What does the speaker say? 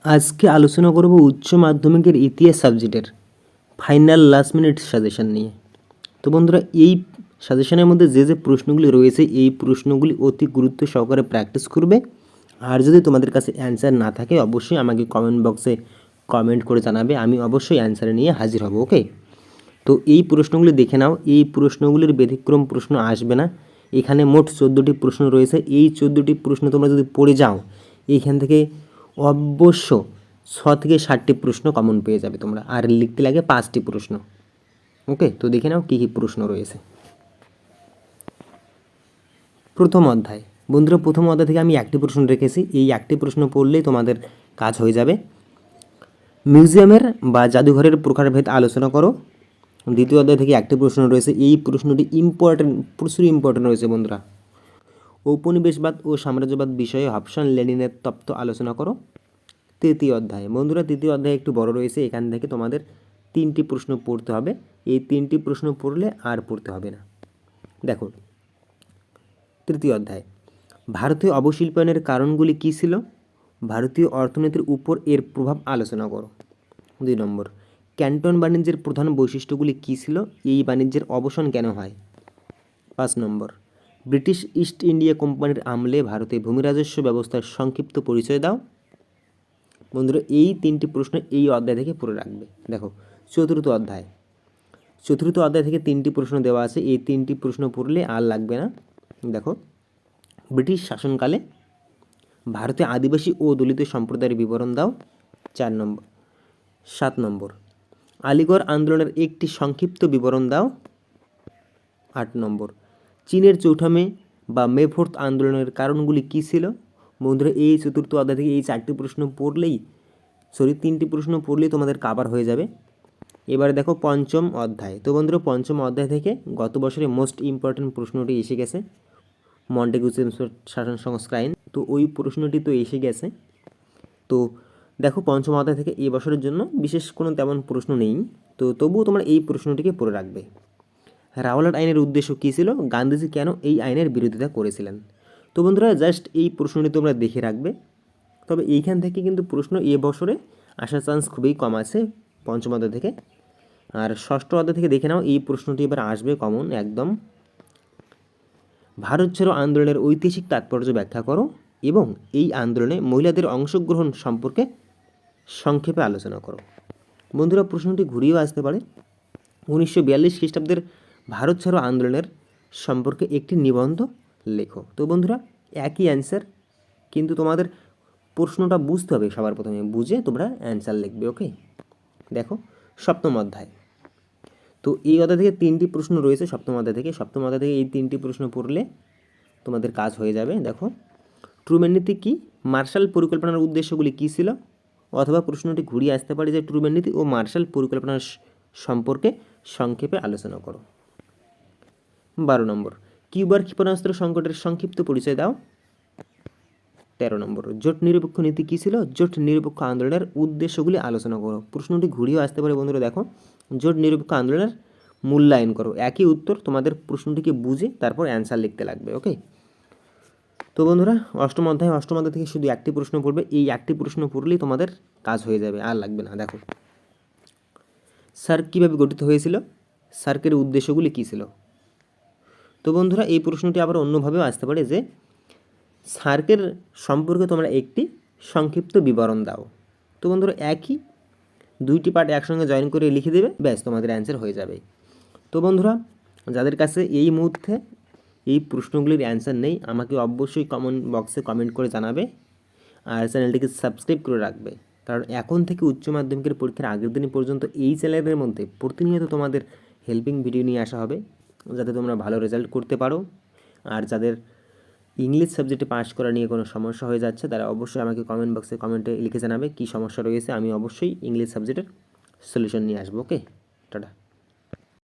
আজকে আলোচনা করব উচ্চ মাধ্যমিকের ইতিহাস সাবজেক্টের ফাইনাল লাস্ট মিনিট সাজেশন নিয়ে। তো বন্ধুরা, এই সাজেশনের মধ্যে যে প্রশ্নগুলি রয়েছে এই প্রশ্নগুলি অতি গুরুত্ব সহকারে প্র্যাকটিস করবে। আর যদি তোমাদের কাছে অ্যান্সার না থাকে অবশ্যই আমাকে কমেন্ট বক্সে কমেন্ট করে জানাবে, আমি অবশ্যই অ্যান্সার নিয়ে হাজির হব। ওকে, তো এই প্রশ্নগুলি দেখে নাও। এই প্রশ্নগুলির ব্যতিক্রম প্রশ্ন আসবে না। এখানে মোট 14টি প্রশ্ন রয়েছে। এই 14টি প্রশ্ন তোমরা যদি পড়ে যাও এইখান থেকে অবশ্য 6 থেকে 7টি প্রশ্ন কমন পেয়ে যাবে তোমরা, আর লিখতে লাগে 5টি প্রশ্ন। ওকে, তো দেখে নাও কী কী প্রশ্ন রয়েছে। প্রথম অধ্যায়, বন্ধুরা প্রথম অধ্যায় থেকে আমি একটি প্রশ্ন রেখেছি, এই একটি প্রশ্ন পড়লেই তোমাদের কাজ হয়ে যাবে। মিউজিয়ামের বা জাদুঘরের প্রকারভেদ আলোচনা করো। দ্বিতীয় অধ্যায় থেকে একটি প্রশ্ন রয়েছে, এই প্রশ্নটি ইম্পর্টেন্ট, প্রচুর ইম্পর্টেন্ট রয়েছে বন্ধুরা। ঔপনিবেশবাদ ও সাম্রাজ্যবাদ বিষয়ে হবসন লেনিনের তত্ত্ব আলোচনা করো। তৃতীয় অধ্যায়, বন্ধুরা তৃতীয় অধ্যায় একটু বড় রয়েছে, এখান থেকে তোমাদের 3টি প্রশ্ন পড়তে হবে। এই 3টি প্রশ্ন পড়লে আর পড়তে হবে না। দেখো, তৃতীয় অধ্যায়, ভারতীয় অবশিল্পায়নের কারণগুলি কী ছিল? ভারতীয় অর্থনীতির উপর এর প্রভাব আলোচনা করো। 2 নম্বর, ক্যান্টন বাণিজ্যের প্রধান বৈশিষ্ট্যগুলি কী ছিল? এই বাণিজ্যের অবসান কেন হয়? 5 নম্বর, ব্রিটিশ ইস্ট ইন্ডিয়া কোম্পানির আমলে ভারতে ভূমি রাজস্ব ব্যবস্থার সংক্ষিপ্ত পরিচয় দাও। বন্ধুরা এই 3টি প্রশ্ন এই অধ্যায় থেকে পড়ে রাখবে। দেখো, চতুর্থ অধ্যায় থেকে 3টি প্রশ্ন দেওয়া আছে, এই 3টি প্রশ্ন পড়লে আর লাগবে না। দেখো, ব্রিটিশ শাসনকালে ভারতে আদিবাসী ও দলিত সম্প্রদায়ের বিবরণ দাও। 4 নম্বর। 7 নম্বর, আলিগড় আন্দোলনের একটি সংক্ষিপ্ত বিবরণ দাও। 8 নম্বর, চীনের চৌঠা মে বা মে 4th আন্দোলনের কারণগুলি কী ছিল? বন্ধুরা এই চতুর্থ অধ্যায় থেকে এই 3টি প্রশ্ন পড়লেই তোমাদের কাভার হয়ে যাবে। এবারে দেখো পঞ্চম অধ্যায়। তো বন্ধুরা পঞ্চম অধ্যায় থেকে গত বছরে মোস্ট ইম্পর্টেন্ট প্রশ্নটি এসে গেছে, মন্টেগু চেমস্ফোর্ড শাসন সংস্কার আইন, তো ওই প্রশ্নটি তো এসে গেছে। তো দেখো পঞ্চম অধ্যায় থেকে এই বছরের জন্য বিশেষ কোনো তেমন প্রশ্ন নেই, তো তবুও তোমরা এই প্রশ্নটিকে পড়ে রাখবে। রাওলাট আইনের উদ্দেশ্য কী ছিল? গান্ধীজি কেন এই আইনের বিরোধিতা করেছিলেন? তো বন্ধুরা জাস্ট এই প্রশ্নটি তোমরা দেখে রাখবে। তবে এইখান থেকে কিন্তু প্রশ্ন এ বছরে আসার চান্স খুবই কম আছে পঞ্চম অধ্যায় থেকে। আর ষষ্ঠ অধ্যায় থেকে দেখে নাও, এই প্রশ্নটি এবার আসবে কমন একদম। ভারত ছাড়ো আন্দোলনের ঐতিহাসিক তাৎপর্য ব্যাখ্যা করো এবং এই আন্দোলনে মহিলাদের অংশগ্রহণ সম্পর্কে সংক্ষেপে আলোচনা করো। বন্ধুরা প্রশ্নটি ঘুরিয়েও আসতে পারে। 1942 খ্রিস্টাব্দের ভারত ছাড়ো আন্দোলনের সম্পর্কে একটি নিবন্ধ লেখো। তো বন্ধুরা একই অ্যান্সার, কিন্তু তোমাদের প্রশ্নটা বুঝতে হবে, সবার প্রথমে বুঝে তোমরা অ্যান্সার লিখবে। ওকে, দেখো সপ্তম অধ্যায়। তো এই অধ্যায় থেকে 3টি প্রশ্ন রয়েছে সপ্তম অধ্যায় থেকে এই 3টি প্রশ্ন পড়লে তোমাদের কাজ হয়ে যাবে। দেখো, ট্রুম্যান নীতি কী? মার্শাল পরিকল্পনার উদ্দেশ্যগুলি কী ছিল? অথবা প্রশ্নটি ঘুরিয়ে আসতে পারে যে ট্রুম্যান নীতি ও মার্শাল পরিকল্পনার সম্পর্কে সংক্ষেপে আলোচনা করো। 12 নম্বর, কিউবার ক্ষেপণাস্ত্র সংকটের সংক্ষিপ্ত পরিচয় দাও। 13 নম্বর, জোট নিরপেক্ষ নীতি কী ছিল? জোট নিরপেক্ষ আন্দোলনের উদ্দেশ্যগুলি আলোচনা করো। প্রশ্নটি ঘুরিয়েও আসতে পারে বন্ধুরা। দেখো, জোট নিরপেক্ষ আন্দোলনের মূল্যায়ন করো। একই উত্তর, তোমাদের প্রশ্নটিকে বুঝে তারপর অ্যান্সার লিখতে লাগবে। ওকে, তো বন্ধুরা অষ্টম অধ্যায় থেকে শুধু একটি প্রশ্ন পড়বে, এই একটি প্রশ্ন পড়লেই তোমাদের কাজ হয়ে যাবে, আর লাগবে না। দেখো, সার্ক কীভাবে গঠিত হয়েছিল? সার্কের উদ্দেশ্যগুলি কী ছিল? তো বন্ধুরা এই প্রশ্নটি আবার অন্যভাবেও আসতে পারে যে সার্কের সম্পর্কে তোমরা একটি সংক্ষিপ্ত বিবরণ দাও। তো বন্ধুরা একই 2টি পার্ট একসঙ্গে জয়েন করে লিখে দেবে, ব্যাস তোমাদের অ্যান্সার হয়ে যাবে। তো বন্ধুরা যাদের কাছে এই মুহূর্তে এই প্রশ্নগুলির অ্যান্সার নেই আমাকে অবশ্যই কমেন্ট বক্সে কমেন্ট করে জানাবে, আর চ্যানেলটিকে সাবস্ক্রাইব করে রাখবে, কারণ এখন থেকে উচ্চ মাধ্যমিকের পরীক্ষার আগের দিন পর্যন্ত এই চ্যানেলের মধ্যে প্রতিনিয়ত তোমাদের হেল্পিং ভিডিও নিয়ে আসা হবে, যাতে তোমরা ভালো রেজাল্ট করতে পারো। আর যাদের ইংলিশ সাবজেক্টে পাস করা নিয়ে কোনো সমস্যা হয়ে যাচ্ছে তারা অবশ্যই আমাকে কমেন্ট বক্সে কমেন্টে লিখে জানাবে কী সমস্যা রয়েছে, আমি অবশ্যই ইংলিশ সাবজেক্টের সলিউশন নিয়ে আসবো। ওকে, টাটা।